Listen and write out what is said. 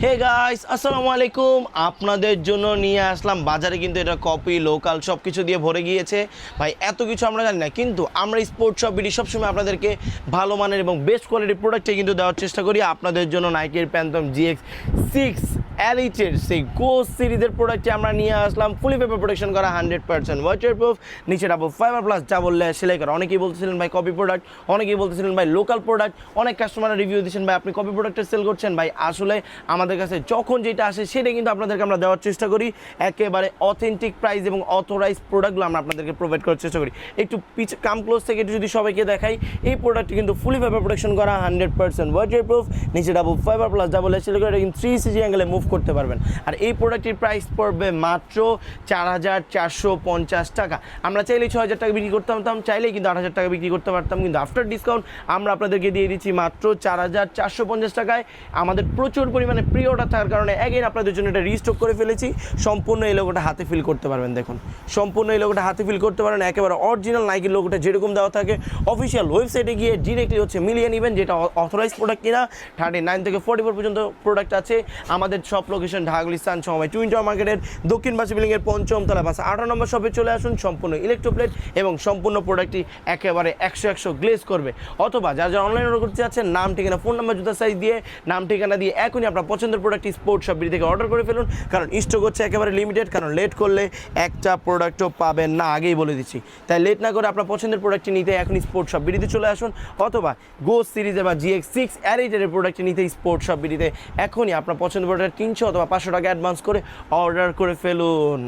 Hey guys, আসসালামু আলাইকুম। আপনাদের জন্য নিয়ে আসলাম বাজারে, কিন্তু এটা কপি লোকাল সব কিছু দিয়ে ভরে গিয়েছে ভাই। এত কিছু আমরা জানি না, কিন্তু আমরা স্পোর্টস শপ বিডি সবসময় আপনাদেরকে ভালো মানের এবং বেস্ট কোয়ালিটির প্রোডাক্টই কিন্তু দেওয়ার চেষ্টা করি। আপনাদের জন্য নাইকের প্যান্থম GX6 এলিটের সেই গো সিরিজের প্রোডাক্টটি আমরা নিয়ে আসলাম। ফুলি পেপার প্রোটেকশন করা, 100% ওয়াটারপ্রুফ, নিচে double fibre plus double layer সেলাই করা। অনেকেই বলতেছিলেন ভাই কপি প্রোডাক্ট, অনেকেই বলতেছিলেন ভাই লোকাল প্রোডাক্ট। অনেক কাস্টমাররা রিভিউ দিচ্ছেন ভাই আপনি কপি প্রোডাক্টের সেল করছেন। ভাই আসলে আমাদের কাছে যখন যেটা আসে সেটা কিন্তু আপনাদেরকে আমরা দেওয়ার চেষ্টা করি। একেবারে অথেন্টিক প্রাইস এবং অথরাইজ প্রোডাক্টগুলো আমরা আপনাদেরকে প্রোভাইড করার চেষ্টা করি। একটু পিছে কাম ক্লোজ থেকে একটু যদি সবাইকে দেখাই, এই প্রোডাক্টটি কিন্তু ফুলি পেপার প্রোটেকশন করা, 100% ওয়াটারপ্রুফ, নিচে double fibre plus double layer সেলাই করা। এটা কিন্তু 3cg অ্যাঙ্গেলে মুভ করতে পারবেন। আর এই প্রোডাক্টটির প্রাইস পড়বে মাত্র 4450 টাকা। আমরা চাইলেই 6000 টাকা বিক্রি করতে পারতাম, চাইলেই কিন্তু 8000 টাকা বিক্রি করতে পারতাম, কিন্তু আফটার ডিসকাউন্ট আমরা আপনাদেরকে দিয়ে দিচ্ছি মাত্র 4450 টাকায়। আমাদের প্রচুর পরিমাণে প্রি অর্ডার থাকার কারণে অ্যাগেন আপনাদের জন্য এটা রিস্টক করে ফেলেছি। সম্পূর্ণ এই লোগোটা হাতে ফিল করতে পারবেন, দেখুন সম্পূর্ণ এই লোগোটা হাতে ফিল করতে পারেন। একেবারে অরিজিনাল নাইকের লোগোটা যেরকম দেওয়া থাকে, অফিসিয়াল ওয়েবসাইটে গিয়ে ডিরেক্টলি হচ্ছে মিলিয়ে নেবেন, যেটা অথরাইজ প্রোডাক্ট কিনা। 39 থেকে 44 পর্যন্ত প্রোডাক্ট আছে। আমাদের সব লোকেশন ঢাকা গুলিস্তান সময় টুইন টাওয়ার মার্কেটের দক্ষিণ পাশে বিল্ডিংয়ের 5ম তলা, বাস 18 নম্বর শপে চলে আসুন। সম্পূর্ণ ইলেকট্রোপ্লেট এবং সম্পূর্ণ প্রোডাক্টটি একেবারে 100 গ্লেজ করবে। অথবা যারা অনলাইন অর্ডার করতে চাচ্ছেন, নাম ঠিকানা ফোন নাম্বার জুতা সাইজ দিয়ে, নাম ঠিকানা দিয়ে এখনই আপনার পছন্দের প্রোডাক্টটি স্পোর্টস শপ বিডি থেকে অর্ডার করে ফেলুন, কারণ স্টক হচ্ছে একেবারে লিমিটেড। কারণ লেট করলে একটা প্রোডাক্টও পাবেন না, আগেই বলে দিচ্ছি। তাই লেট না করে আপনার পছন্দের প্রোডাক্টটি নিতে এখনই স্পোর্টস শপ বিডিতে চলে আসুন, অথবা গো সিরিজের বা GX6 এলিটের প্রোডাক্টটি নিতে স্পোর্টস শপ বিডিতে এখনই আপনার পছন্দের প্রোডাক্ট 300 অথবা 500 টাকা অ্যাডভান্স করে অর্ডার করে ফেলুন।